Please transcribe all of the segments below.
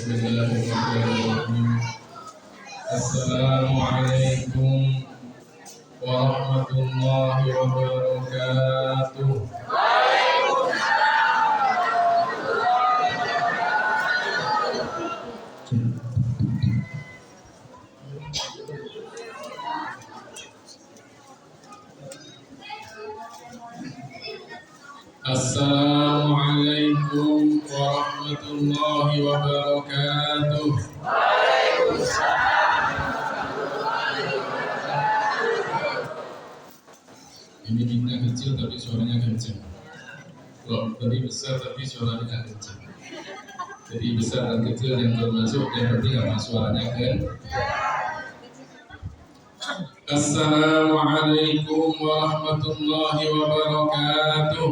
Bismillahirrahmanirrahim. Assalamualaikum warahmatullahi wabarakatuh. Assalamualaikum warahmatullahi wabarakatuh. Ini bintang kecil tapi suaranya kencang. Kalau tadi besar tapi suaranya nggak kencang. Jadi besar dan kecil yang termasuk, yang penting apa suaranya kan? Assalamualaikum warahmatullahi wabarakatuh.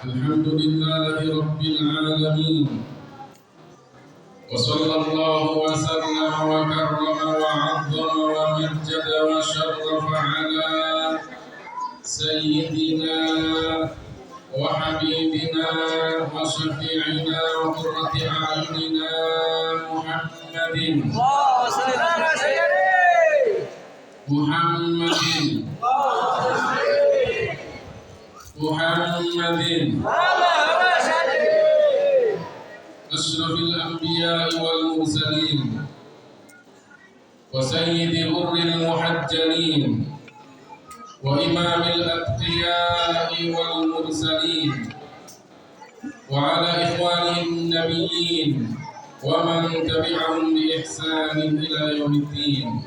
Alhamdulillahi rabbil alamin. وصلى الله وسلم وكرم وعظم ومجد وشرف على سيدنا وحبيبنا وشفيعنا وقرة أعيننا محمد أشرف الأنبياء والمرسلين وسيد غر المحجلين وإمام الأتقياء والمرسلين وعلى إخوانه النبيين ومن تبعهم بإحسان إلى يوم الدين.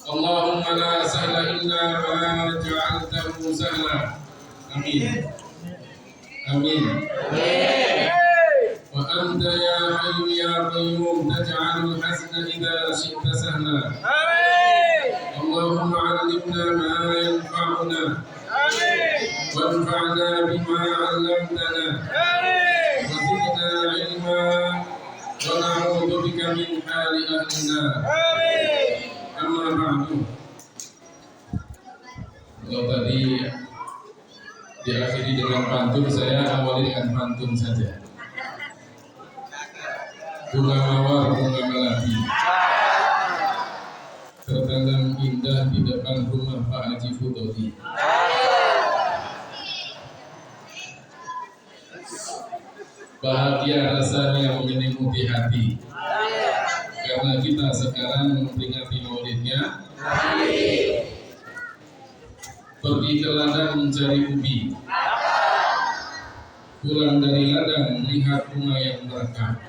اللهم لا سهل إلا ما جعلته سهلا. آمين آمين. وأنت يا حي يا قيوم تجعل الحزن إذا شئت سهلا. اللهم علمنا ما ينفعنا وانفعنا بما علمتنا وزدنا علما ونعوذ بك من حال أهل النار. أما بعد. Kalau tadi diakhiri dengan pantun, saya awali dengan pantun saja. Bunga mawar, bunga melati tertanam indah di depan rumah Pak Haji Fudodi. Bahagia rasanya menyelimuti hati karena kita sekarang memperingati maulidnya. Pergi ke ladang mencari ubi, pulang dari ladang melihat bunga yang merekah.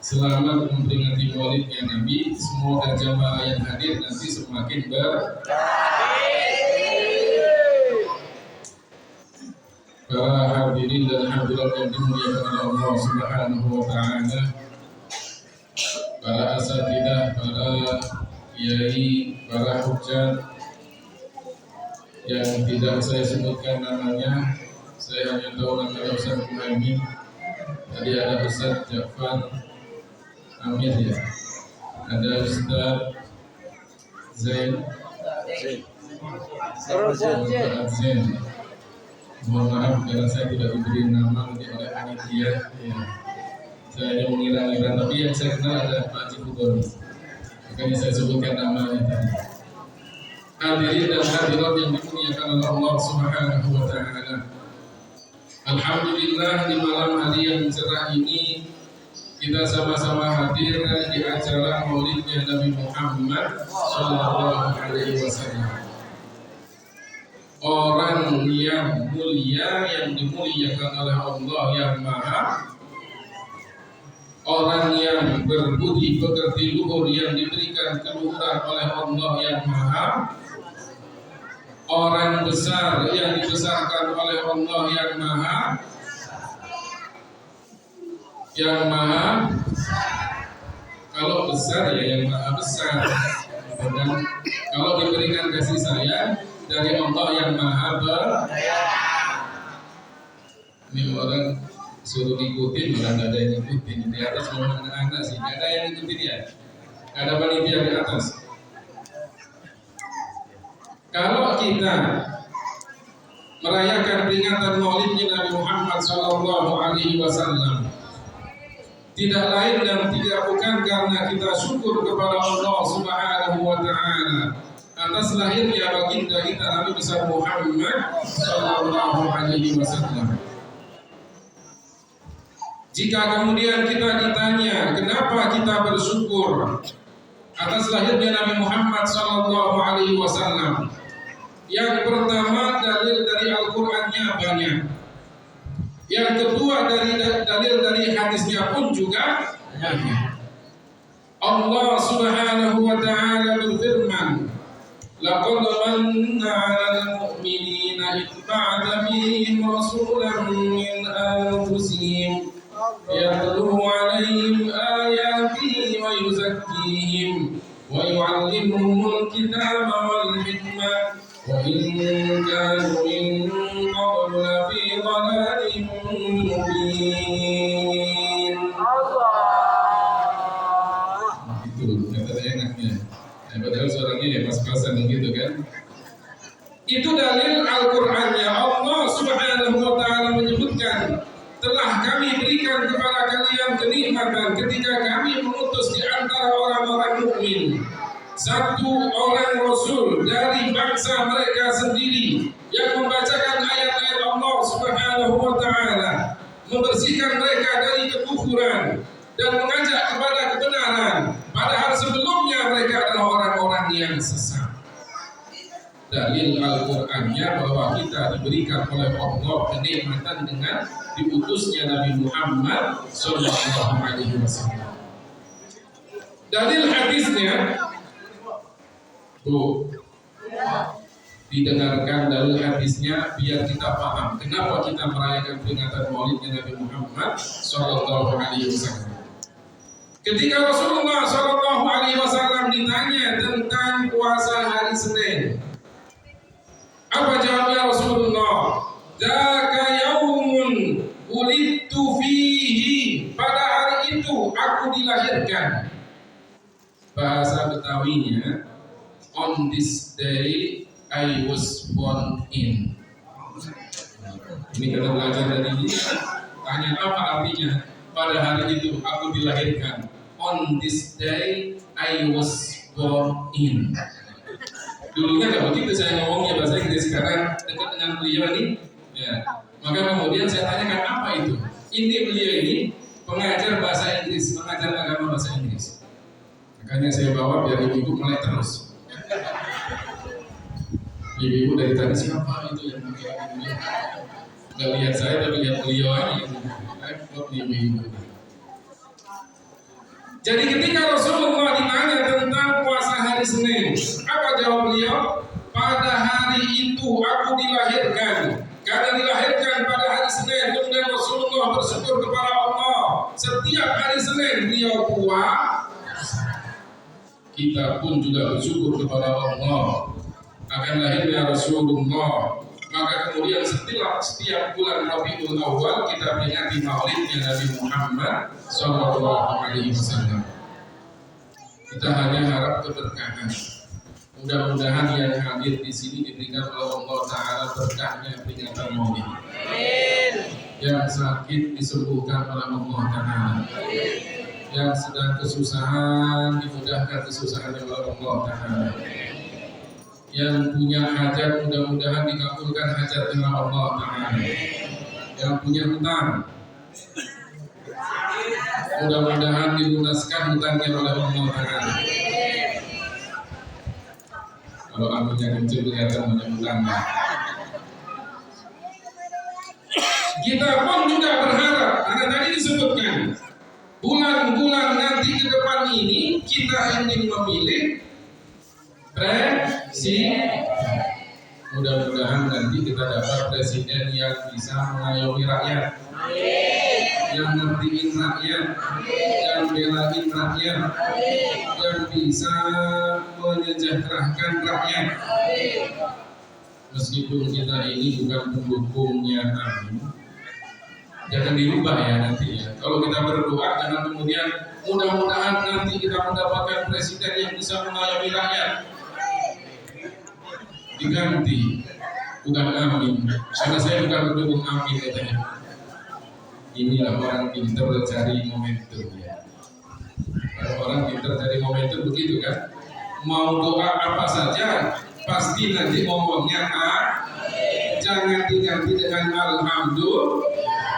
Selamat memperingati maulidnya Nabi. Semoga jamaah yang hadir nanti semakin para hadirin dan hadirat yang dimuliakan oleh Allah Subhanahu wa taala, para asatidzah, para kiai, para hujjah yang tidak saya sebutkan namanya, saya hanya tahu namanya Ustaz Muhammad. Tadi ada Ustaz Jafar Amir, ya, ada Ustaz Zain. Mohon maaf karena saya tidak diberi nama oleh panitia. Ya. Saya hanya mengira-ngira, tapi yang saya kenal ada Pak Haji Fudodi. Makanya saya sebutkan namanya tadi. Hadirin dan hadirat yang dimuliakan oleh Allah Subhanahu wa taala. Alhamdulillah, di malam hari yang cerah ini kita sama-sama hadir di acara maulidnya Nabi Muhammad Sallallahu Alaihi Wasallam. Orang yang mulia, yang dimuliakan oleh Allah yang Maha, orang yang berbudi pekerti luhur, yang diberikan keluhuran oleh Allah yang Maha, orang besar yang dibesarkan oleh Allah yang Maha, yang Maha, kalau besar ya yang Maha besar. Dan kalau diberikan kasih sayang dari Allah yang Maha ini orang suruh ikutin, orang nggak ada yang ikutin. Di atas mau anak-anak sih, nggak ada yang ikutin ya. Nggak ada panitia di atas. Kalau kita merayakan peringatan Maulidnya Nabi Muhammad sallallahu alaihi wasallam tidak lain dan tidak bukan karena kita syukur kepada Allah Subhanahu wa taala atas lahirnya baginda kita Nabi besar Muhammad sallallahu alaihi wasallam. Jika kemudian kita ditanya kenapa kita bersyukur atas lahirnya Nabi Muhammad sallallahu alaihi wasallam, yang pertama dalil dari Al-Qur'annya banyak. Yang kedua dalil dari hadisnya pun juga banyak. Allah Subhanahu wa taala berfirman, "Laqad manna 'alal mu'minina idh ba'atha fihim rasulan min anfusihim yatlu 'alaihim ayatihi wa yuzakkihim wa yu'allimuhumul kitaba wal hikmah wa in kanu min qablu lafi dhalalin mubin." Itu kata enaknya. Padahal suaranya ya pas-pasan gitu kan. Itu dalil Al-Qur'annya. Allah Subhanahu wa taala menyebutkan, telah kami berikan kepada kalian kenikmatan ketika kami mengutus di antara orang-orang mukmin satu orang rasul dari bangsa mereka sendiri yang membacakan ayat-ayat Allah Subhanahu wa taala, membersihkan mereka dari kekufuran dan mengajak kepada kebenaran, padahal sebelumnya mereka adalah orang-orang yang sesat. Dalil Al-Qur'annya bahwa kita diberikan oleh Allah kenikmatan dengan diutusnya Nabi Muhammad sallallahu alaihi wasallam. Dalil hadisnya didengarkan dalil hadisnya biar kita paham kenapa kita merayakan peringatan Maulidnya Nabi Muhammad sallallahu alaihi wasallam. Ketika Rasulullah sallallahu alaihi wasallam ditanya tentang puasa hari Senin, apa jawabnya Rasulullah? "Dzaka yaumun wulidtu fihi." Pada hari itu aku dilahirkan. Bahasa Betawinya, on this day I was born in. Ini kita belajar dari ini. Tanya apa artinya? Pada hari itu aku dilahirkan. On this day I was born in. Dulunya nggak begitu saya ngomongnya bahasa Inggris, sekarang dekat dengan beliau ini. Ya. Maka kemudian saya tanyakan apa itu? Ini beliau ini pengajar bahasa Inggris, pengajar agama bahasa Inggris. Makanya saya bawa biar ibu-ibu mulai terus. Ibu-ibu dari tadi siapa itu yang pakai ini? Nggak lihat saya tapi lihat beliau aja. Repot ibu-ibu. Jadi ketika Rasulullah ditanya tentang puasa hari Senin, apa jawab beliau? Pada hari itu aku dilahirkan. Karena dilahirkan pada hari Senin, kemudian Rasulullah bersyukur kepada Allah. Setiap hari Senin beliau puasa. Kita pun juga bersyukur kepada Allah akan lahirnya Rasulullah. Maka kemudian setiap bulan Rabiul Awal kita peringati Maulidnya Nabi Muhammad sallallahu alaihi wasallam. Kita hanya harap keberkahan. Mudah-mudahan yang hadir di sini diberikan oleh Allah Taala berkahnya peringatan Maulid. Yang sakit disembuhkan oleh Allah Taala. Yang sedang kesusahan dimudahkan kesusahannya oleh Allah Taala. Yang punya hajat mudah-mudahan dikabulkan hajatnya Allah Ta'ala. Yang punya hutang mudah-mudahan dilunaskan hutangnya oleh Allah Ta'ala. Kalau aminnya kencil kelihatan banyak hutangnya. Kita pun juga berharap, karena tadi disebutkan bulan-bulan nanti ke depan ini kita ingin memilih presiden. Mudah-mudahan nanti kita dapat presiden yang bisa mengayomi rakyat, yang ngertiin rakyat, yang belain rakyat, yang bisa menyejahterakan rakyat. Meskipun kita ini bukan pendukungnya kami, jangan dirubah ya nanti ya. Kalau kita berdoa jangan kemudian mudah-mudahan nanti kita mendapatkan presiden yang bisa mengayomi rakyat. Diganti bukan amin. Karena saya bukan mendukung amin katanya. Inilah orang pintar cari momentum ya. Orang pintar cari momentum begitu kan? Mau doa apa saja pasti nanti ngomongnya jangan diganti dengan alhamdulillah.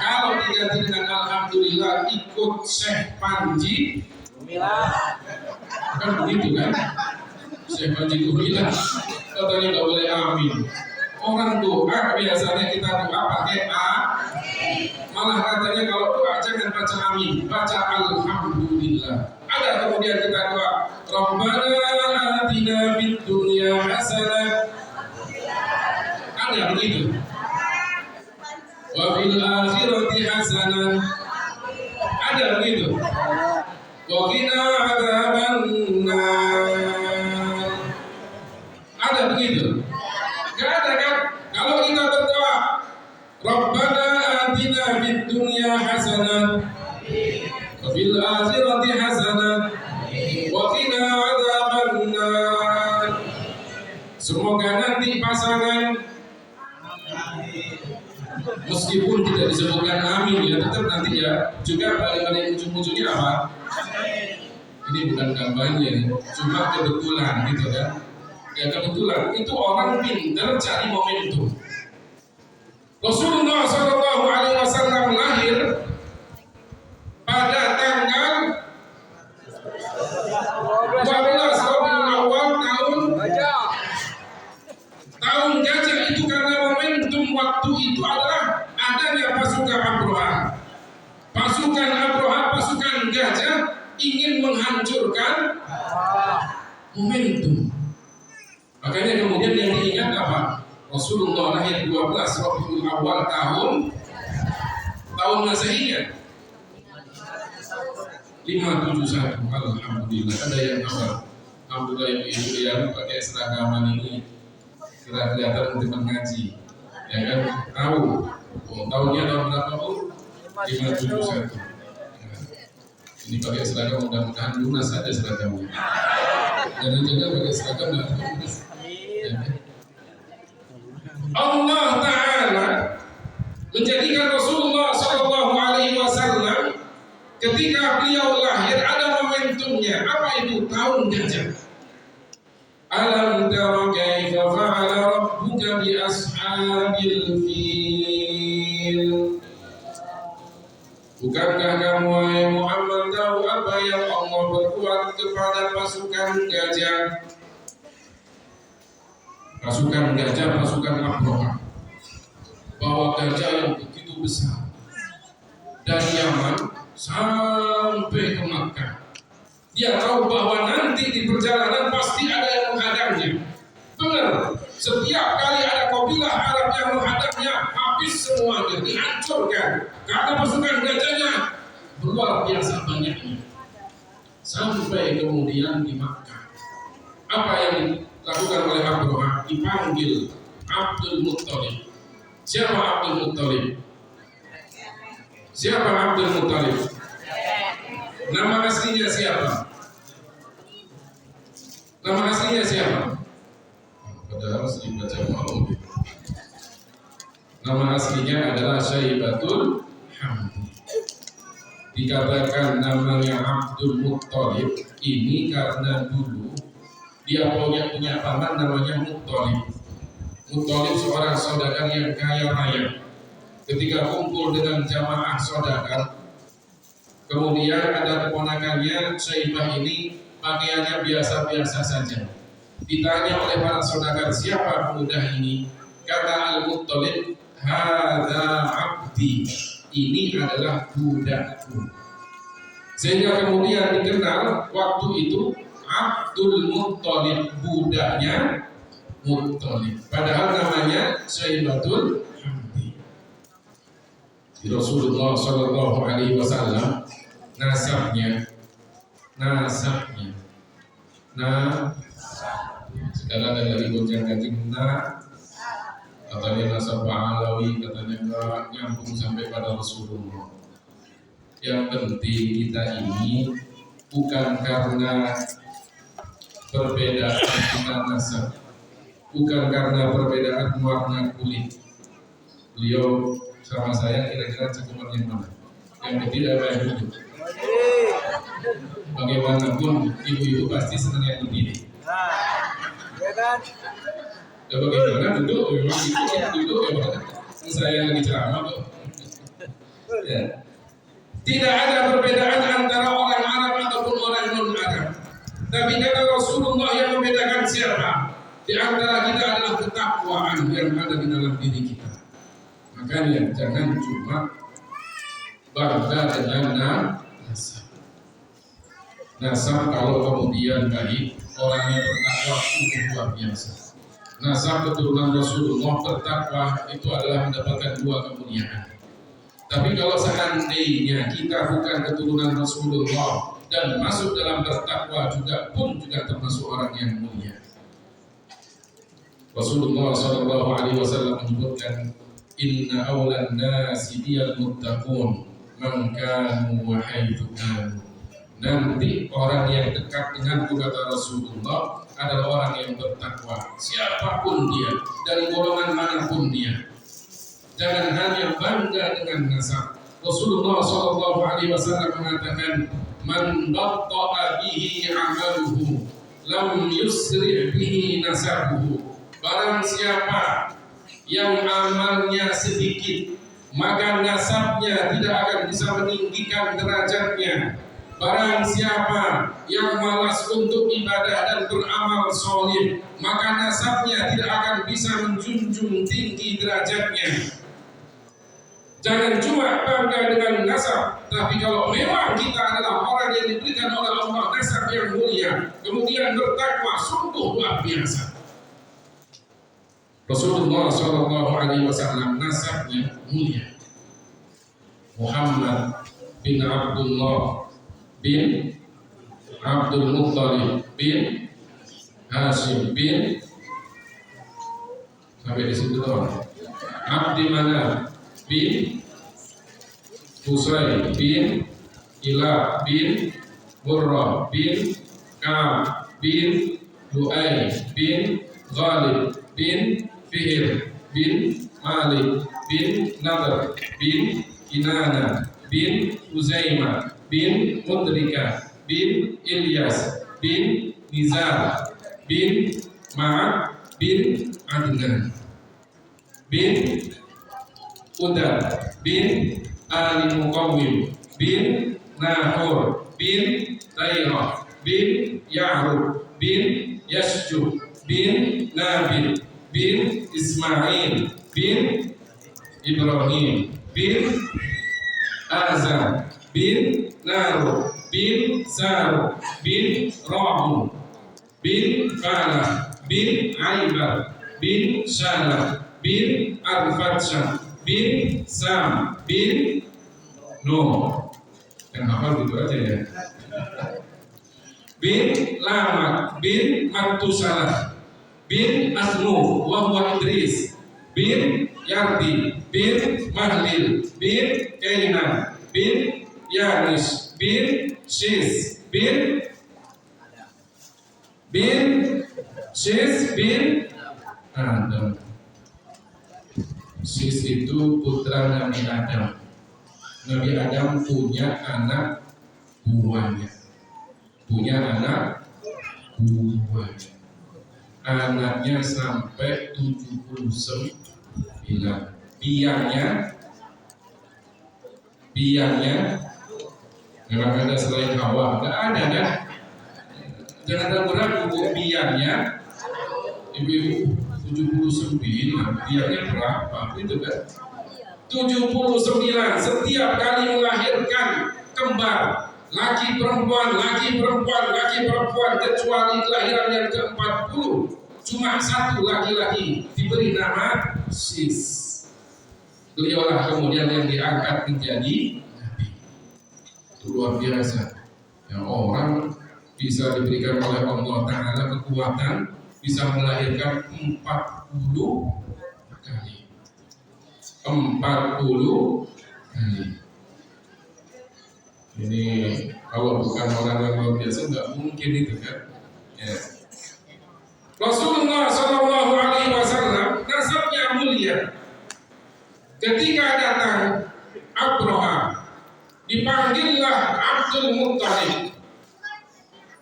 Kalau diganti dengan alhamdulillah ikut Syekh Panji kan begitu kan? Syekh Panji Gumilang katanya nggak boleh amin. Orang doa biasanya kita doa pakai malah katanya kalau doa jangan baca amin, baca alhamdulillah. Ada kemudian kita doa Rabbana atina fid dunya hasanah. Ada begitu. Wa fil akhirati hasanah. Ada begitu. Wa qina adzabannar. Ada begitu. Gak ada kan? Kalau kita berdoa Rabbana atina fid dunya hasanah wa fil akhirati hasanah wa qina adzabannar. Semoga nanti pasangan meskipun tidak disebutkan amin ya, tetap nanti ya juga balik-balik ujung-ujungnya apa? Ini bukan kampanye, cuma kebetulan gitu kan. Ya kebetulan itu orang pintar cari momentum. Rasulullah Shallallahu Alaihi Wasallam lahir pada tanggal 12 Rabiul Awal tahun gajah. Itu karena momentum waktu itu adalah adanya pasukan Abroha. Pasukan gajah ingin menghancurkan momentum. Makanya kemudian yang diingat apa? Rasulullah lahir 12 Rabiul Awal tahun Masehinya 571. Alhamdulillah. Ada yang apa? Alhamdulillah ibu yang pakai seragaman ini kira kelihatan untuk mengaji. Ya kan? Tahu. Tahunnya tahun berapa Bu? 571. Ini pakai seragam mudah-mudahan lunas saja seragamnya. Jangan-jangan pakai seragam nggak lunas. Allah Ta'ala menjadikan Rasulullah Sallallahu Alaihi Wasallam ketika beliau lahir ada momentumnya. Apa itu? Tahun gajah. Alam tara kaifa fa'ala rabbuka bi ashabil fil. Bukankah kamu wahai Muhammad tahu apa yang Allah berbuat kepada pasukan gajah? Pasukan gajah, pasukan Abroha, bawa gajah yang begitu besar dari Yaman sampai ke Makkah. Dia tahu bahwa nanti di perjalanan pasti ada yang menghadangnya. Benar, setiap kali ada kabilah Arab yang menghadangnya, habis semuanya, dihancurkan. Karena pasukan gajahnya luar biasa banyaknya. Sampai kemudian di Makkah, apa yang dilakukan oleh Abroha? Dipanggil Abdul Muttalib. Siapa Abdul Muttalib? Siapa Abdul Muttalib? Nama aslinya siapa? Nama aslinya siapa? Padahal harus dibaca malu. Nama aslinya adalah Syaibatul Hamdi. Dikatakan namanya Abdul Muttalib ini karena dulu dia punya paman namanya Muttalib. Muttalib seorang saudagar yang kaya raya. Ketika kumpul dengan jamaah saudagar, kemudian ada keponakannya Syaibah ini pakaiannya biasa-biasa saja. Ditanya oleh para saudagar, siapa pemuda ini? Kata Al-Muttalib, hadza abdi, ini adalah budakku. Sehingga kemudian dikenal waktu itu Abdul Muttalib, budaknya Muttalib. Padahal namanya Syaibatul Hamdi. Rasulullah Shallallahu Alaihi Wasallam nasabnya, sekarang ada dari gonjang ganjing katanya nasab Alawi, katanya enggak nyambung sampai pada Rasulullah. Yang penting kita ini bukan karena perbedaan kita nasab, bukan karena perbedaan warna kulit. Beliau sama saya kira-kira cekupan yang mana? Yang ketiga apa yang dulu? Bagaimanapun ibu-ibu pasti senang yang begini. Ya kan? Ya bagaimana duduk? Memang duduk ya Pak. Saya lagi ceramah kok. Ya. Tidak ada perbedaan antara orang Arab ataupun orang non-Arab. Tapi kata Rasulullah yang membedakan siapa? Di antara kita adalah ketakwaan yang ada di dalam diri kita. Makanya jangan cuma bangga dengan nasab. Nasab kalau kemudian baik, orangnya bertakwa sungguh luar biasa. Nasab keturunan Rasulullah bertakwa itu adalah mendapatkan dua kemuliaan. Tapi kalau seandainya kita bukan keturunan Rasulullah dan masuk dalam bertakwa juga termasuk orang yang mulia. Rasulullah SAW menyebutkan, Inna awlan nasi biyal muttaqun man kanu wa haitsu kanu. Nanti orang yang dekat denganku, kata Rasulullah, adalah orang yang bertakwa, siapapun dia dari golongan manapun dia. Jangan hanya bangga dengan nasab. Rasulullah SAW mengatakan, man batta'a bihi amaluhu lam yusri' bihi nasabuhu. Barang siapa yang amalnya sedikit, maka nasabnya tidak akan bisa meninggikan derajatnya. Barang siapa yang malas untuk ibadah dan beramal soleh, maka nasabnya tidak akan bisa menjunjung tinggi derajatnya. Jangan cuma bangga dengan nasab, tapi kalau memang kita adalah orang yang diberikan oleh Allah nasab yang mulia, kemudian bertakwa, sungguh luar biasa. Rasulullah SAW nasabnya mulia. Muhammad bin Abdullah bin Abdul Muttalib bin Hashim bin, sampai di situ doang. Abdi Manaf bin Qusay bin Kilab bin Murrah bin Ka'ab bin Lu'ay bin Ghalib bin Fihr bin Malik bin Nadr bin Kinana bin Uzaimah bin Mudrika bin Ilyas bin Nizar bin Ma'ad bin Adnan bin Udar bin Ali Muqawwim bin Nahur bin Tayrah bin Ya'rub bin Yasjub bin Nabil bin Ismail bin Ibrahim bin Azam bin Naru bin Saru bin Rahu bin Falah bin Aibar bin Shalah bin Arfatsah bin Sam bin Nuh. Yang hafal gitu aja ya. Bin Lamak bin Matusalah bin Asnu wa huwa Idris bin Yardi bin Mahlil bin Kainan bin Yanis bin Shis bin Shis bin Adam. Shis itu putra Nabi Adam. Nabi Adam punya anak buahnya. Anaknya sampai 79. Biangnya memang ada selain Hawa, enggak ada kan? Jangan ragu-ragu, biangnya ibu-ibu 79, biangnya berapa? Itu kan 79. Setiap kali melahirkan kembar, laki perempuan, kecuali kelahiran yang ke-40, cuma satu laki-laki diberi nama Sis. Beliaulah kemudian yang diangkat menjadi nabi. Itu luar biasa. Yang orang bisa diberikan oleh Allah Ta'ala kekuatan bisa melahirkan 40 kali. 40 kali. Ini kalau bukan orang yang luar biasa nggak mungkin itu kan. Ya. Rasulullah SAW Ketika datang Abraha, dipanggillah Abdul Muttalib.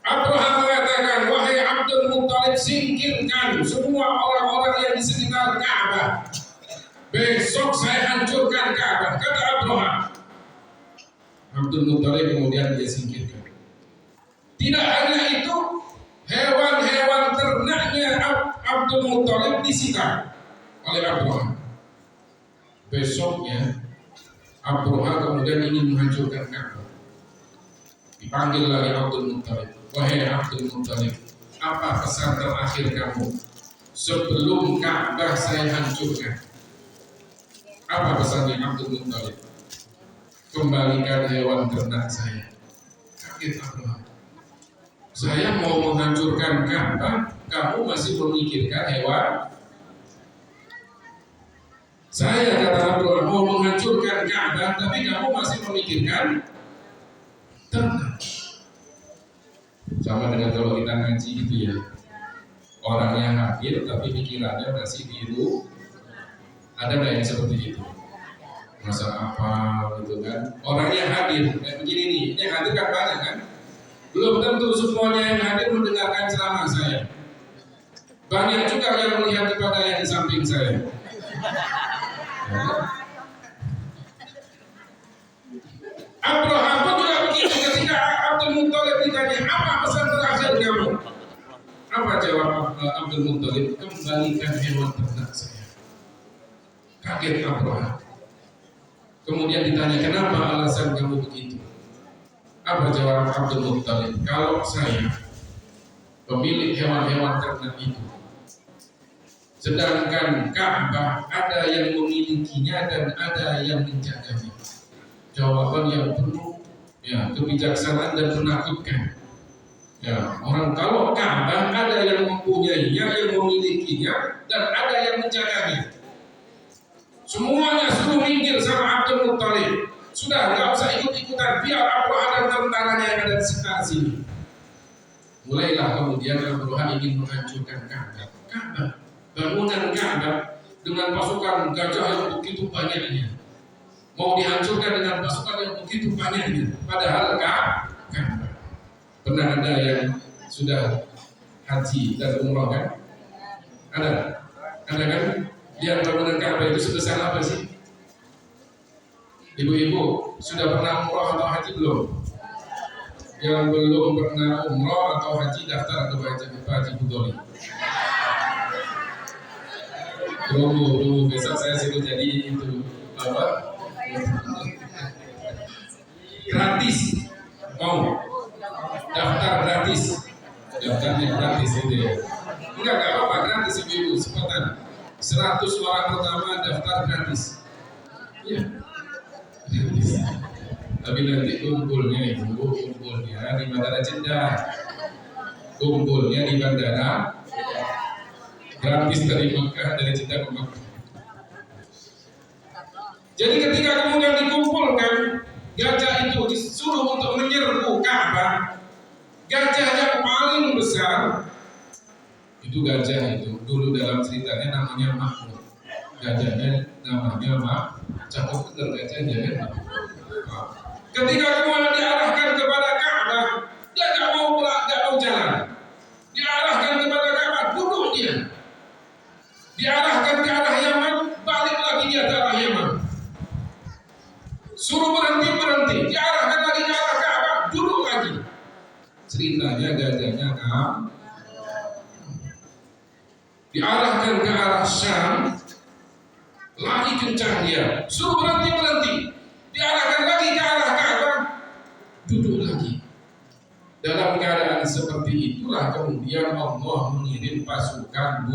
Abraha mengatakan, wahai Abdul Muttalib, singkirkan semua orang-orang yang di sekitar Ka'bah. Besok saya hancurkan Ka'bah, kata Abraha. Abdul Muttalib kemudian dia singkirkan. Tidak hanya itu, hewan-hewan ternaknya Abdul Muttalib disita oleh Abraha. Besoknya Abraha kemudian ingin menghancurkan Ka'bah. Dipanggil lagi Abdul Muttalib. Wahai Abdul Muttalib, apa pesan terakhir kamu sebelum Ka'bah saya hancurkan? Apa pesannya Abdul Muttalib? Kembalikan hewan ternak saya. Kaget Abraha. Saya mau menghancurkan Ka'bah, kamu masih memikirkan hewan? Saya, kata Abraha, mau menghancurkan Ka'bah, tapi kamu masih memikirkan ternak. Sama dengan kalau kita ngaji gitu ya, orangnya hadir tapi pikirannya masih biru. Ada nggak yang seperti itu? Masa apa gitu kan? Orangnya hadir kayak begini nih, ini yang hadir kan banyak kan? Belum tentu semuanya yang hadir mendengarkan ceramah saya. Banyak juga yang melihat kepada yang di samping saya. Abraham pun juga begitu. Ketika Abdul Muttalib ditanya, apa pesan terakhir kamu? Apa jawab Abdul Muttalib? Kembalikan hewan ternak saya. Kaget Abraham. Kemudian ditanya, kenapa alasan kamu begitu? Apa jawab Abdul Muttalib? Kalau saya pemilik hewan-hewan ternak itu, sedangkan Ka'bah ada yang memilikinya dan ada yang menjaganya. Jawaban yang penuh ya kebijaksanaan dan menakutkan. Ya, orang kalau Ka'bah ada yang mempunyainya, yang memilikinya, dan ada yang menjaganya. Semuanya suruh minggir sama Abdul Muttalib. Sudah, nggak usah ikut-ikutan, biar Abraha dan tentaranya yang ada di sekitar sini. Mulailah kemudian Abraha ingin menghancurkan Ka'bah. Bangunan Ka'bah dengan pasukan gajah yang begitu banyaknya. Mau dihancurkan dengan pasukan yang begitu banyaknya. Padahal Ka'bah. Pernah ada yang sudah haji dan umrah kan? Ada kan? Lihat bangunan Ka'bah itu sebesar apa sih? Ibu-ibu sudah pernah umrah atau haji belum? Yang belum pernah umrah atau haji daftar ke Haji Budoli. Tunggu, besok saya sudah jadi itu apa? Gratis, mau daftar gratis, daftarnya gratis itu ya. Enggak apa-apa, gratis ibu-ibu, cepetan. 100 orang pertama daftar gratis. Iya, gratis. Tapi nanti kumpulnya di Bandara Jeddah. Kumpulnya di bandara gratis dari Mekah, dari Jeddah ke Mekah. Jadi ketika kemudian dikumpulkan, gajah itu disuruh untuk menyerbu Ka'bah. Gajah yang paling besar itu gajah itu dulu dalam ceritanya namanya Mahmud. Gajahnya namanya cakep bener gajahnya kan. Ketika kemudian diarahkan kepada Ka'bah, dia nggak mau jalan. Diarahkan kepada Ka'bah, duduk dia. Diarahkan ke arah Yaman, balik lagi dia ke arah Yaman. Suruh berhenti, diarahkan lagi ke arah Ka'bah, duduk lagi. Ceritanya gajahnya diarahkan ke arah Syam, lagi kencang dia. Suruh berhenti, diarahkan lagi ke arah Ka'bah, duduk lagi. Dalam keadaan seperti itulah kemudian Allah mengirim pasukan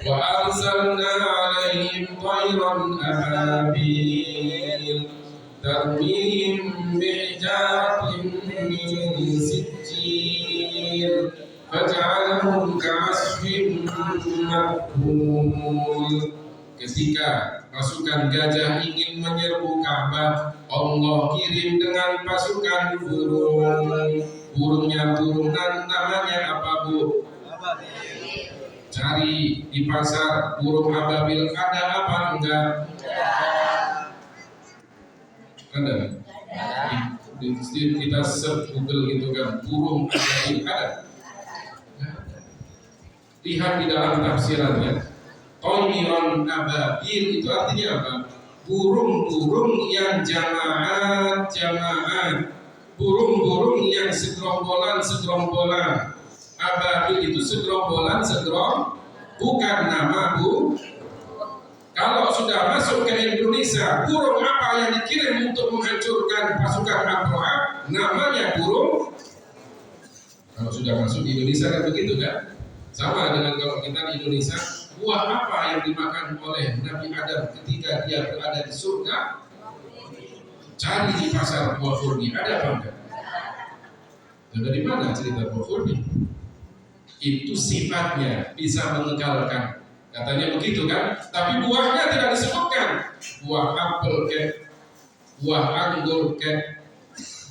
wa arsalna alaihim tayran ababil tarmihim bihijaratin min sijil faj'alahum ka'asfin ma'kul. Ketika pasukan gajah ingin menyerbu Ka'bah, Allah kirim dengan pasukan burung. Burungnya turunan namanya apa, Bu? cari di pasar burung ababil, ada apa enggak? Ada. Kita search Google gitu kan, burung ababil ada. Lihat di dalam tafsirannya, Toiron ababil itu artinya apa? Burung-burung yang jamaat, burung-burung yang segerombolan. Ababil itu segerombolan, bukan nama bu. Kalau sudah masuk ke Indonesia, burung apa yang dikirim untuk menghancurkan pasukan Abraha? Namanya burung. Kalau sudah masuk di Indonesia kan begitu kan? Sama dengan kalau kita di Indonesia, buah apa yang dimakan oleh Nabi Adam ketika dia berada di surga? Cari di pasar buah kurni, ada apa enggak? Dan dari mana cerita buah kurni? Itu sifatnya bisa mengekalkan, katanya begitu kan? Tapi buahnya tidak disebutkan. Buah apel kek, buah anggur kek,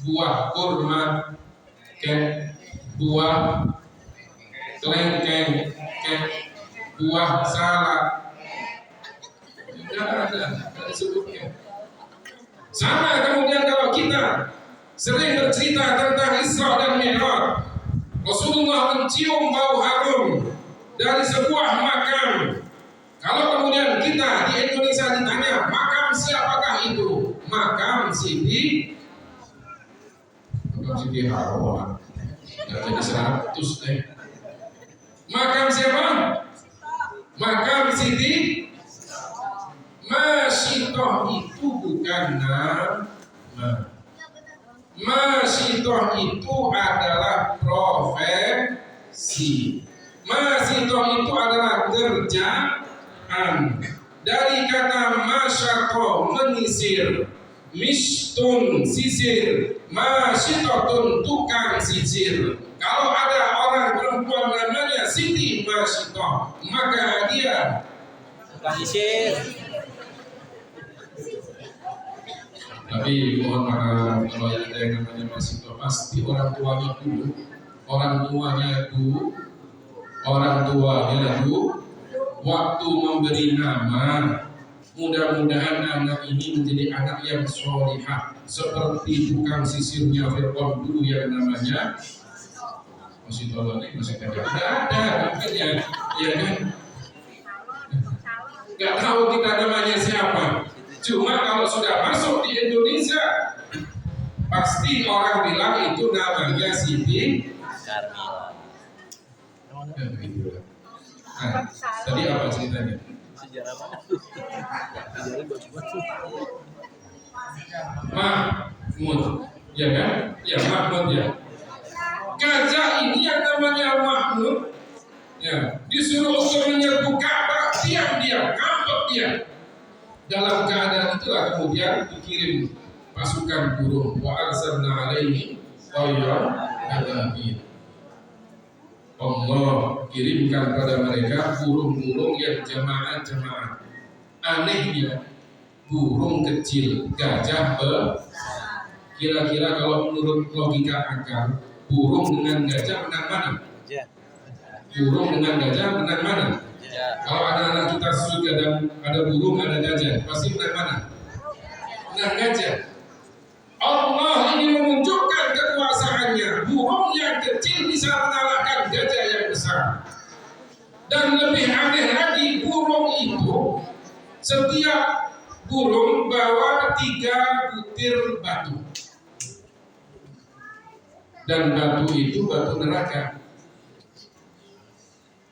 buah kurma kek, buah kelengkeng kek, buah salak, tidak ada disebutkan. Sama kemudian kalau kita sering bercerita tentang Isra dan Mi'raj, Rasulullah mencium bau harum dari sebuah makam. Kalau kemudian kita di Indonesia ditanya, makam siapakah itu? Makam Siti Hawa. Jadi 100 deh. Makam siapa? Makam Siti Masyitoh itu bukan nama. Masyitoh itu adalah profesi. Masyitoh itu adalah kerjaan. Dari kata masyakoh menyisir, mishtun sisir, masyitotun tukang sisir. Kalau ada orang perempuan namanya Siti Masyitoh, maka dia Tukang sisir. Tapi mohon maaf kalau ada yang namanya Masyitoh, pasti orang tuanya dulu, waktu memberi nama, mudah-mudahan anak ini menjadi anak yang solihah seperti tukang sisirnya Fir'aun dulu yang namanya Masyitoh. Masih tidak ada makanya, ya kan? Gak tahu kita namanya siapa. Cuma kalau sudah masuk di Indonesia, pasti orang bilang itu namanya Siti Carmila. Nah, tadi apa ceritanya? Sejarah mana? Sejarah bagus. Mahmud, ya kan? Ya Mahmud ya. Gajah ini yang namanya Mahmud, ya disuruh untuk menyerbu Ka'bah, diam-diam, ngambek dia. Dalam keadaan itulah kemudian dikirim pasukan burung. Wa arsalna alaihi tayran ababil. Allah kirimkan pada mereka burung-burung yang jamaah-jamaah. Anehnya burung kecil, gajah besar. Kira-kira kalau menurut logika akal, burung dengan gajah menang mana? Burung dengan gajah menang mana? Kalau anak-anak kita suka dan ada burung, ada gajah, pasti menang mana? Menang gajah. Allah ingin menunjukkan kekuasaannya. Burung yang kecil bisa mengalahkan gajah yang besar. Dan lebih aneh lagi, burung itu setiap burung bawa 3 butir batu. Dan batu itu batu neraka.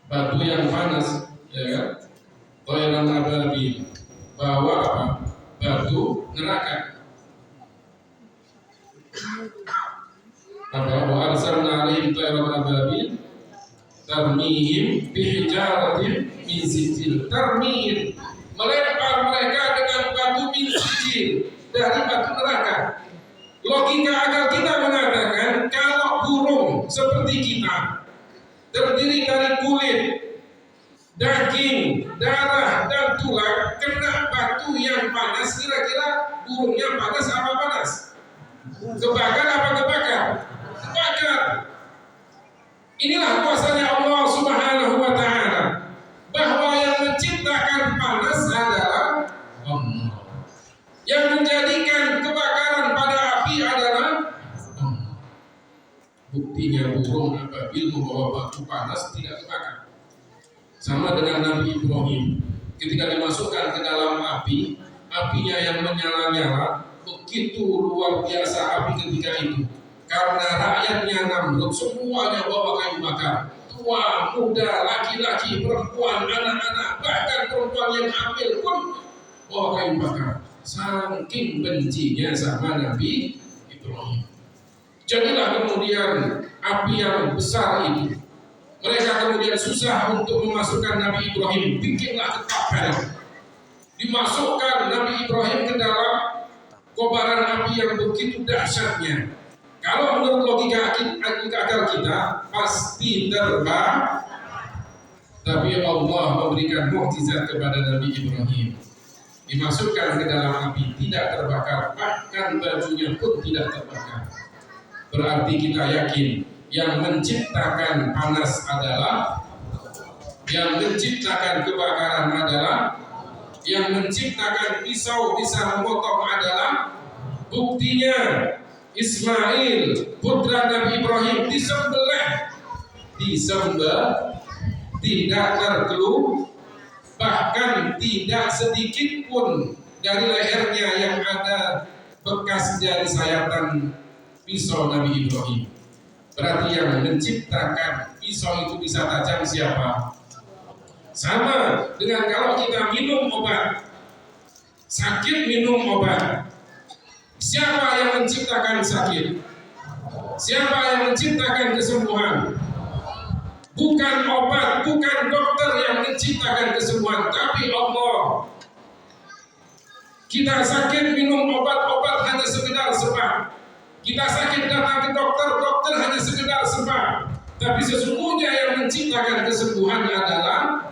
Batu yang panas, ya kan? Toiran ababil, bawa apa? Batu neraka. Wa arsalna alaihim toiran ababil tarmihim bihijaratin min sijil. Tarmihim, melempar mereka dengan batu min sijil, dari batu neraka. Logika akal kita mengatakan kalau burung seperti kita terdiri dari kulit, daging, darah, dan tulang, kena batu yang panas, kira-kira burungnya panas apa panas? Kebakar apa kebakar? Kebakar. Inilah kuasanya Allah Subhanahu wa ta'ala. buktinya burung ababil membawa batu panas tidak terbakar. Sama dengan Nabi Ibrahim, ketika dimasukkan ke dalam api, apinya yang menyala-nyala, begitu luar biasa api ketika itu. Karena rakyatnya Namrud semuanya bawa kayu bakar, tua, muda, laki-laki, perempuan, anak-anak, bahkan perempuan yang hamil pun bawa kayu bakar. Saking bencinya sama Nabi Ibrahim. Jadilah kemudian api yang besar itu. Mereka kemudian susah untuk memasukkan Nabi Ibrahim, bikinlah ketapel. Dimasukkan Nabi Ibrahim ke dalam kobaran api yang begitu dahsyatnya. Kalau menurut logika akal kita pasti terbang, tapi Allah memberikan mukjizat kepada Nabi Ibrahim. Dimasukkan ke dalam api tidak terbakar, bahkan bajunya pun tidak terbakar. Berarti kita yakin yang menciptakan panas adalah, yang menciptakan kebakaran adalah, yang menciptakan pisau bisa memotong adalah. Buktinya Ismail putra Nabi Ibrahim disembelih tidak terkeluh, bahkan tidak sedikit pun dari lehernya yang ada bekas dari sayatan pisau Nabi Ibrahim. Berarti yang menciptakan pisau itu bisa tajam siapa? Sama dengan kalau kita minum obat, sakit minum obat. Siapa yang menciptakan sakit? Siapa yang menciptakan kesembuhan? Bukan obat, bukan dokter yang menciptakan kesembuhan, tapi Allah. Kita sakit minum obat-obat hanya sekedar sebab. Kita sakit datang ke dokter, dokter hanya sekedar sebab. Tapi sesungguhnya yang menciptakan kesembuhan adalah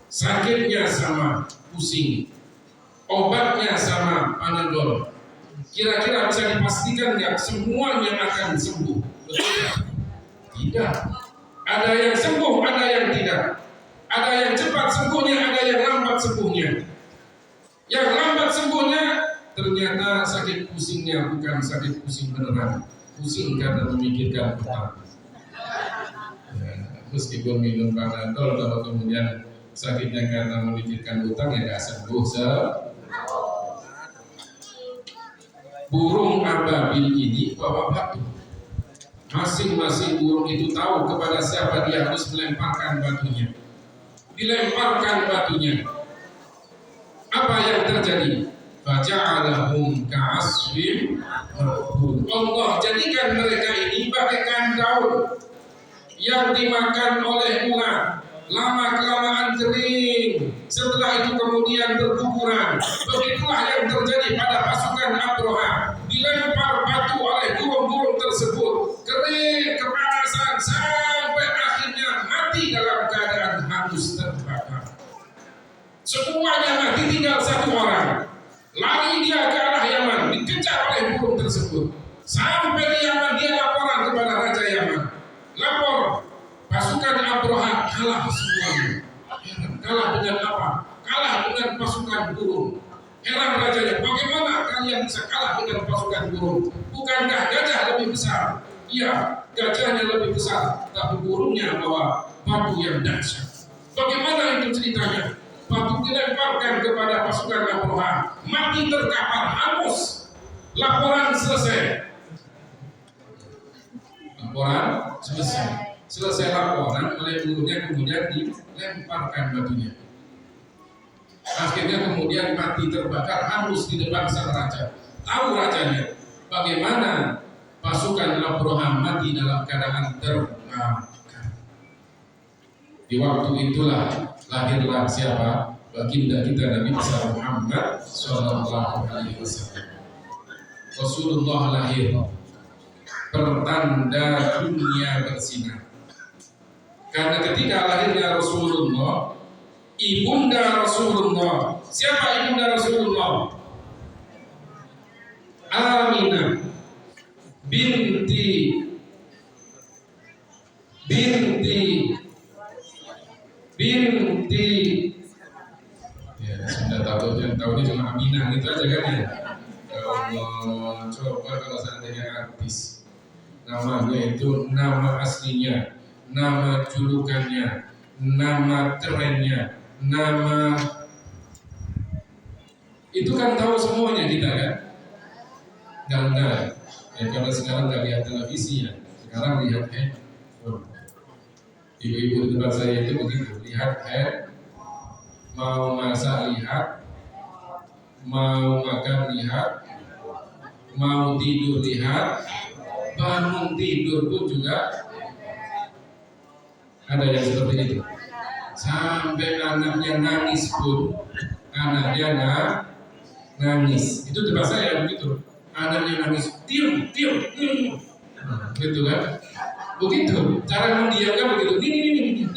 sakitnya sama, pusing. Obatnya sama, Panadol. Kira-kira bisa dipastikan nggak semuanya akan sembuh? Betul? Tidak. Ada yang sembuh, ada yang tidak. Ada yang cepat sembuhnya, ada yang lambat sembuhnya. Yang lambat sembuhnya ternyata sakit pusingnya bukan sakit pusing beneran, pusing karena memikirkan utang. Meskipun minum Panadol, kalau kemudian sakitnya karena memikirkan utang, ya nggak sembuh. Burung ababil ini bawa batu. Masing-masing burung itu tahu kepada siapa dia harus melemparkan batunya. Dilemparkan batunya. Apa yang terjadi? Faja'alahum ka'asfin ma'kul. Allah jadikan mereka ini bagaikan daun yang dimakan oleh ular. Lama-kelamaan kering, setelah itu kemudian berguguran. Begitulah yang terjadi pada pasukan Abraha. Dilempar batu oleh burung-burung tersebut, kering, kepanasan, sampai akhirnya mati dalam keadaan hangus terbakar. Semuanya mati, tinggal satu orang. Lari dia ke arah Yaman, dikejar oleh burung tersebut. Sampai di Yaman dia laporan kepada Raja Yaman. Lapor, pasukan Abraha kalah semuanya. Kalah dengan apa? Kalah dengan pasukan burung. Heran rajanya, bagaimana kalian bisa kalah dengan pasukan burung? Bukankah gajah lebih besar? Iya, gajahnya lebih besar, tapi burungnya bawa batu yang dahsyat. Bagaimana itu ceritanya? Batu dilemparkan kepada pasukan Abraha, mati terkapar, hangus. Laporan selesai. Laporan selesai. Selesai laporan oleh burungnya, kemudian dilemparkan batunya. Akhirnya kemudian mati terbakar, hangus di depan sang raja. Tahu rajanya bagaimana pasukan Abraham mati dalam keadaan terbakar. Di waktu itulah lahirlah siapa? Baginda kita Nabi besar Muhammad Sallallahu Alaihi Wasallam. Rasulullah lahir, pertanda dunia bersinar. Karena ketika lahirnya Rasulullah, ibunda Rasulullah, siapa ibunda Rasulullah? Aminah binti ya, sudah tahunya cuma Aminah itu aja kan ya. Allah, coba kalau seandainya artis namanya itu nama aslinya, nama julukannya, nama kerennya, nama itu kan tahu semuanya kita kan? Enggak. Ya karena sekarang nggak lihat televisi ya, sekarang lihat handphone. Ibu-ibu di tempat saya itu begitu, lihat mau masak lihat, mau makan lihat, mau tidur lihat, bangun tidur pun juga ada yang seperti itu. Sampai anaknya nangis pun, anaknya nangis. Itu tempat saya begitu. Anaknya nangis, diam. Gitu kan? Begitu. Cara mendiamkan begitu. Ini.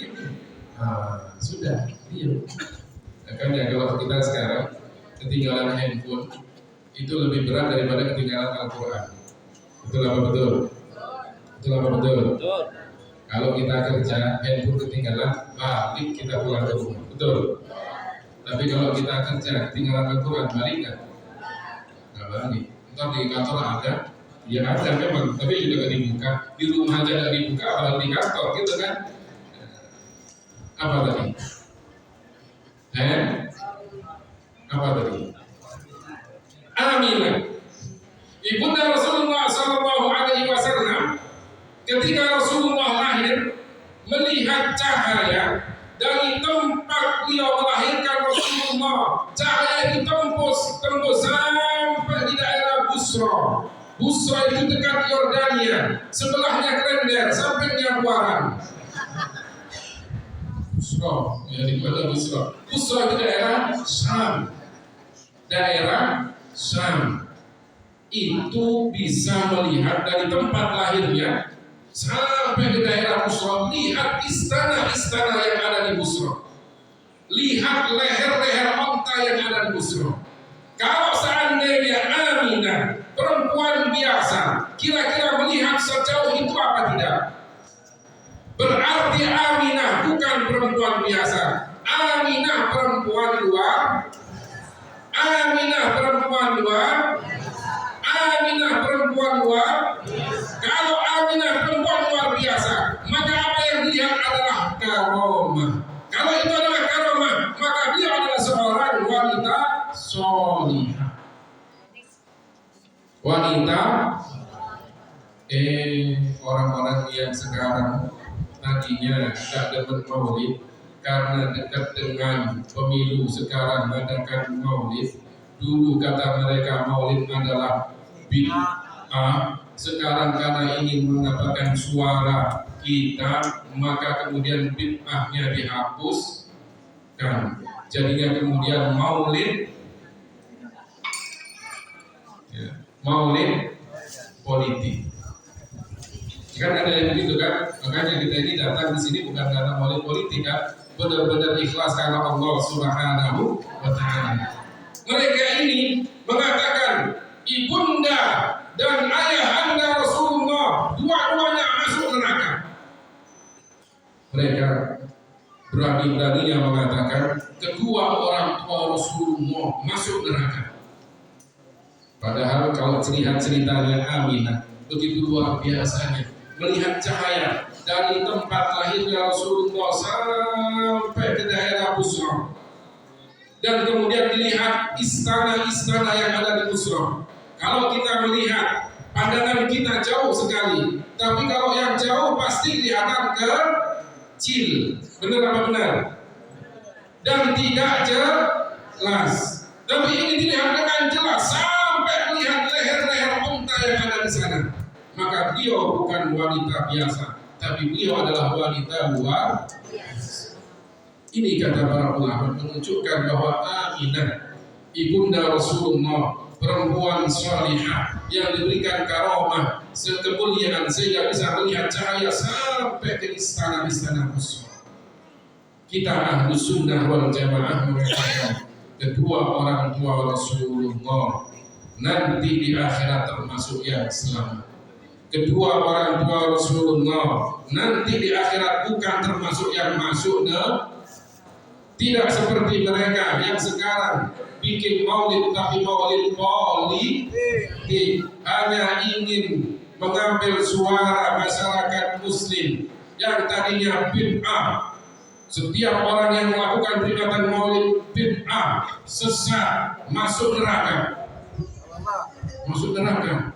Sudah, diam. Makanya kalau kita sekarang ketinggalan handphone itu lebih berat daripada ketinggalan Al-Quran. Betul apa betul? Betul. Kalau kita kerja, handphone ketinggalan, balik kita pulang ke rumah. Betul. Tapi kalau kita kerja, ketinggalan Al-Quran, balik nggak? Nggak balik. Ntar di kantor ada, ya ada memang, tapi juga nggak dibuka. Di rumah aja nggak dibuka, apalagi di kantor, gitu kan? Apa tadi? Apa tadi? Aminah. Ibunda Rasulullah Sallallahu Alaihi Wasallam ketika Rasulullah lahir melihat cahaya dari tempat beliau melahirkan Rasulullah. Cahaya itu tembus sampai di daerah Busra. Busra itu dekat Yordania, sebelahnya Klender, sampingnya Buaran. Busra, ya di mana Busra? Busra itu daerah Syam. Itu bisa melihat dari tempat lahirnya sampai ke daerah Busra, lihat istana-istana yang ada di Busra, lihat leher-leher onta yang ada di Busra. Kalau seandainya Aminah perempuan biasa, kira-kira melihat sejauh itu apa tidak? Berarti Aminah bukan perempuan biasa. Aminah perempuan luar. Kalau Aminah perempuan luar biasa, maka apa yang dilihat adalah karomah. Kalau itu adalah karomah, maka dia adalah seorang wanita solihah. Orang-orang yang sekarang tadinya tidak demen maulid karena dekat dengan pemilu sekarang mengadakan maulid. Dulu kata mereka maulid adalah bid'ah. Sekarang karena ingin mendapatkan suara kita, maka kemudian bid'ahnya dihapuskan. Jadinya kemudian maulid politik. Kan ada yang begitu kan? Makanya kita ini datang di sini bukan karena maulid politik kan? Benar-benar ikhlas karena Allah Subhanahu wa Ta'ala. Mereka ini mengatakan ibunda dan ayahanda Rasulullah dua-duanya masuk neraka. Mereka berani-beraninya mengatakan kedua orang tua Rasulullah masuk neraka. Padahal kalau ceritanya Aminah begitu luar biasanya melihat cahaya dari tempat lahirnya Rasulullah sampai ke daerah Busra, dan kemudian dilihat istana-istana yang ada di Busra. Kalau kita melihat, pandangan kita jauh sekali, tapi kalau yang jauh pasti kelihatan kecil. Benar apa benar? Dan tidak jelas. Tapi ini dilihat dengan jelas sampai melihat leher-leher unta yang ada di sana. Maka beliau bukan wanita biasa, tapi beliau adalah wanita luar biasa. Ini kata para ulama menunjukkan bahwa Aminah ibunda Rasulullah, perempuan salihah yang diberikan karomah kemuliaan sehingga bisa melihat cahaya sampai ke istana-istana Busra. Kita ahlu sunnah wal jamaah mengatakan kedua orang tua Rasulullah nanti di akhirat termasuk yang selamat. Kedua orang tua Rasulullah nanti di akhirat bukan termasuk yang masuk tidak seperti mereka yang sekarang bikin maulid tapi maulid politik, hanya ingin mengambil suara masyarakat muslim yang tadinya bid'ah. Setiap orang yang melakukan peringatan Maulid bid'ah, sesat, masuk neraka. Masuk neraka.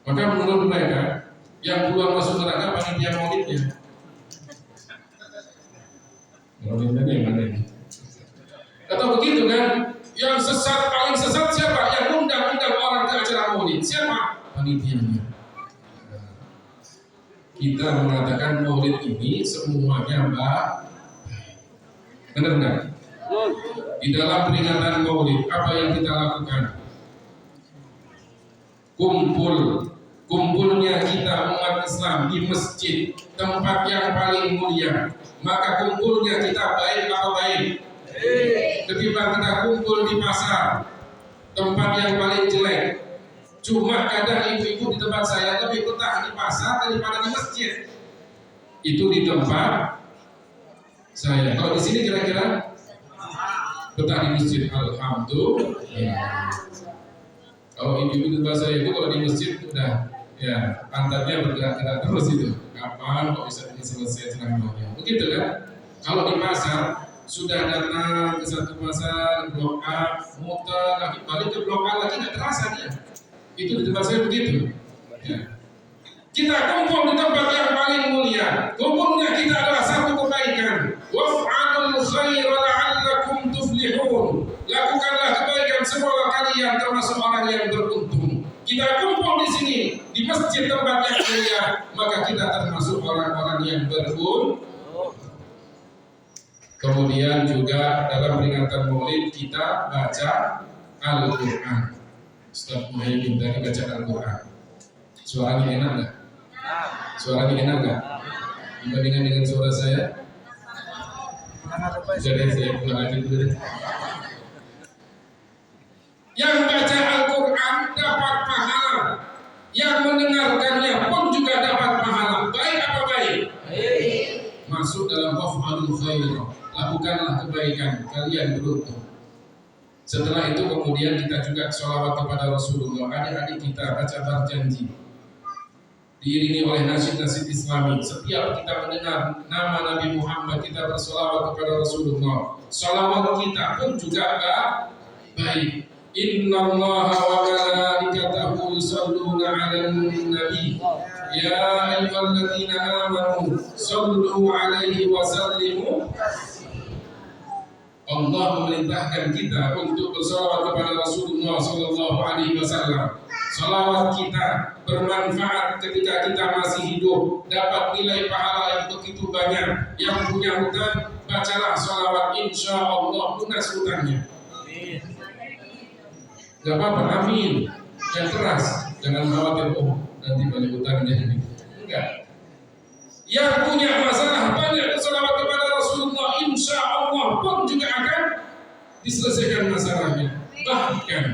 Maka menurut mereka yang keluar masuk neraka panitia Maulidnya. Maulidnya yang mana ini? Atau begitu kan? Yang sesat, paling sesat siapa? Yang undang-undang orang ke acara Maulid. Siapa? Panitianya. Kita mengatakan Maulid ini semuanya baik. Benar enggak? Di dalam peringatan Maulid apa yang kita lakukan? Kumpulnya kita umat Islam di masjid, tempat yang paling mulia. Maka kumpulnya kita baik apa baik? Ketimbang kita kumpul di pasar, tempat yang paling jelek. Cuma kadang ibu-ibu di tempat saya lebih betah di pasar daripada di masjid. Itu di tempat saya. Kalau di sini kira-kira betah di masjid, alhamdulillah. Kalau ibu-ibu di tempat saya itu kalau di masjid udah ya pantatnya bergerak-gerak terus itu. Kapan kok bisa selesai ceramahnya? Begitu kan? Kalau di pasar sudah datang ke satu pasar, blok A, muter lagi balik ke blok A lagi nggak terasa dia. Itu di tempat saya begitu. Ya. Kita kumpul di tempat yang paling mulia. Kumpulnya kita adalah satu kebaikan. Waf'alul khaira la'allakum tuflihun. Lakukanlah kebaikan semoga kalian termasuk orang yang beruntung. Kita kumpul di sini di masjid tempat yang mulia, maka kita termasuk orang-orang yang beruntung. Kemudian juga dalam peringatan Maulid kita baca Al-Quran. Ustaz Muhyiddin tadi baca Al-Quran. Suaranya enak nggak? Suaranya enak nggak? Dibandingkan dengan suara saya? Jadi saya pulang aja dulu. Yang baca Al-Quran dapat pahala, yang mendengarkannya pun juga dapat pahala. Baik apa baik? Masuk dalam waf'alul khair. Lakukanlah kebaikan, kalian beruntung. Setelah itu kemudian kita juga sholawat kepada Rasulullah. Adik-adik kita baca berjanji diiringi oleh nasyid-nasyid Islami. Setiap kita mendengar nama Nabi Muhammad, kita bersolawat kepada Rasulullah. Sholawat kita pun juga baik. Innallaha wa malaikatahu yusholluna 'alan nabi. Ya ayyuhalladzina amanu shollu 'alaihi wa sallimu. Allah memerintahkan kita untuk bersalawat kepada Rasulullah Sallallahu Alaihi Wasallam. Salawat kita bermanfaat ketika kita masih hidup, dapat nilai pahala yang begitu banyak. Yang punya hutang, bacalah salawat, insya Allah lunas hutangnya. Gak apa-apa, amin. Yang keras, jangan khawatir, nanti banyak hutangnya ini. Enggak. Yang punya masalah banyak bersalawat kepada Rasulullah, insya Allah pun juga akan diselesaikan masalahnya. Bahkan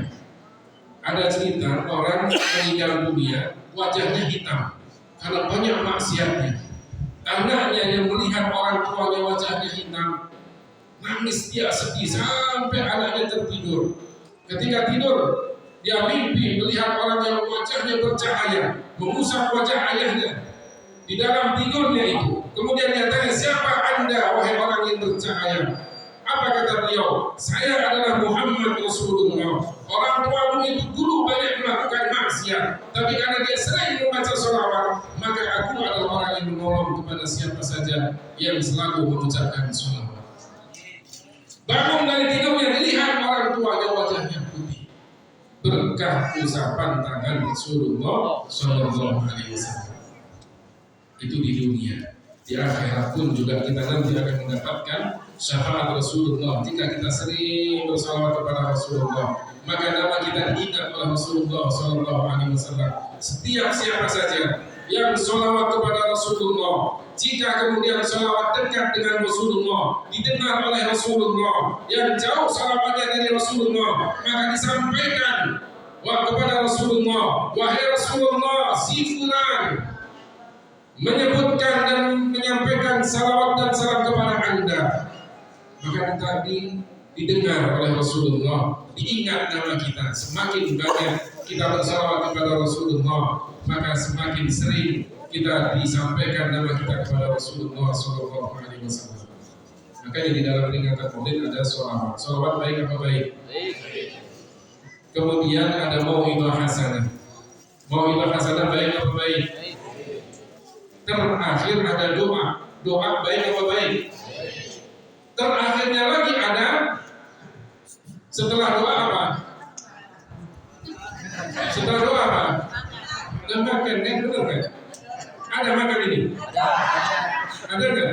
ada cerita orang meninggal dunia wajahnya hitam karena banyak maksiatnya. Anaknya yang melihat orang tuanya wajahnya hitam, nangis dia sedih sampai anaknya tertidur. Ketika tidur, dia mimpi melihat orang yang wajahnya bercahaya mengusap wajah ayahnya. Di dalam tidurnya itu, kemudian dia tanya, siapa anda wahai orang yang bercahaya? Apa kata beliau? Saya adalah Muhammad Rasulullah. Orang tuamu itu dulu banyak melakukan maksiat, tapi karena dia sering membaca sholawat, maka aku adalah orang yang menolong kepada siapa saja yang selalu mengucapkan sholawat. Bangun dari tidurnya, dilihat orang tuanya wajahnya putih, berkah usapan tangan Rasulullah Sallallahu Alaihi Wasallam. Itu di dunia. Di akhirat pun juga kita nanti akan mendapatkan syafaat Rasulullah. Jika kita sering bersalawat kepada Rasulullah, maka nama kita diingat oleh Rasulullah Sallallahu Alaihi Wasallam. Setiap siapa saja yang salawat kepada Rasulullah, jika kemudian salawat dekat dengan Rasulullah, didengar oleh Rasulullah, yang jauh salawatnya dari Rasulullah, maka disampaikan kepada Rasulullah, wahai Rasulullah, si fulan menyebutkan dan menyampaikan salawat dan salam kepada anda. Maka tadi didengar oleh Rasulullah, diingat nama kita. Semakin banyak kita bersalawat kepada Rasulullah, maka semakin sering kita disampaikan nama kita kepada Rasulullah Sallallahu Alaihi Wasallam. Makanya di dalam peringatan Maulid ada sholawat. Sholawat baik apa baik? Kemudian ada mau'idhah hasanah. Mau'idhah hasanah baik apa baik? Terakhir ada doa. Doa baik apa baik? Terakhirnya lagi ada setelah doa apa? Setelah doa apa? Ada makan kan, benar kan? Ada makan ini? Ada nggak?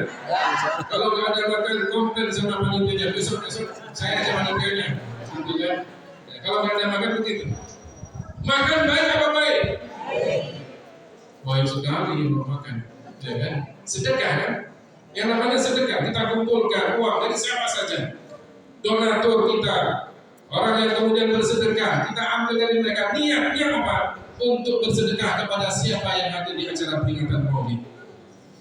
Kalau nggak ada makan, komplain sama panitianya. Besok saya aja panitianya. Gitu kan? Ya, kalau nggak ada makan begitu. Makan baik apa baik? Baik sekali mau makan, ya kan? Sedekah kan? Yang namanya sedekah, kita kumpulkan uang dari siapa saja, donatur kita, orang yang kemudian bersedekah, kita ambil dari mereka. Niatnya apa? Untuk bersedekah kepada siapa yang hadir di acara peringatan Maulid.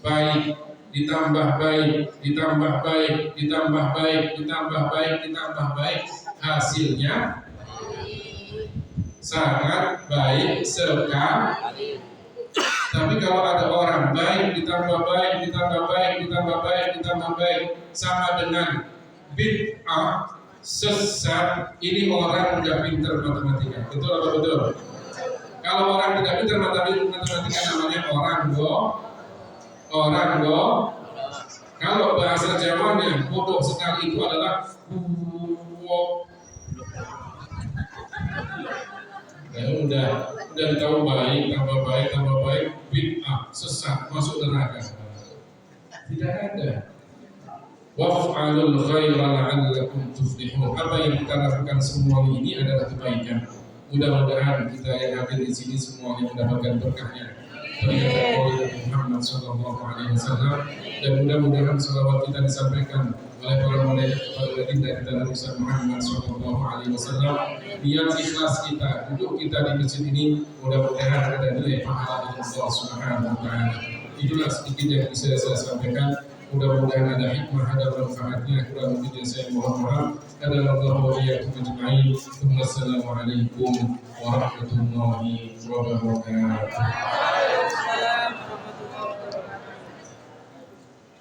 Baik, ditambah baik, ditambah baik, ditambah baik, ditambah baik, ditambah baik, hasilnya sangat baik sekali. Tapi kalau ada orang baik ditambah baik, ditambah baik, ditambah baik, ditambah baik, sama dengan bid'ah, sesat, ini orang tidak pintar matematika. Betul apa betul? Kalau orang tidak pintar matematika namanya orang go. Kalau bahasa Jawanya bodoh sekali itu adalah kuwo. Ya udah tahu baik, tambah baik, bid'ah, sesat, masuk neraka. Tidak ada. Waf'alul khaira la'allakum tuflihun. Apa yang kita lakukan semua ini adalah kebaikan. Mudah-mudahan kita yang hadir di sini semuanya mendapatkan berkahnya. Peringatan Maulid Muhammad Sallallahu Alaihi Wasallam, dan mudah-mudahan salawat kita disampaikan oleh para malaikat kepada baginda kita Nabi Muhammad Sallallahu Alaihi Wasallam. Biar ikhlas kita duduk kita di masjid ini, mudah-mudahan ada nilai pahala dari Allah Subhanahu Wa Taala. Itulah sedikit yang bisa saya sampaikan. Mudah-mudahan ada hikmah, ada manfaatnya. Kurang lebihnya saya mohon maaf. Hadallahu wa iyyakum ajma'in. Wassalamualaikum warahmatullahi wabarakatuh.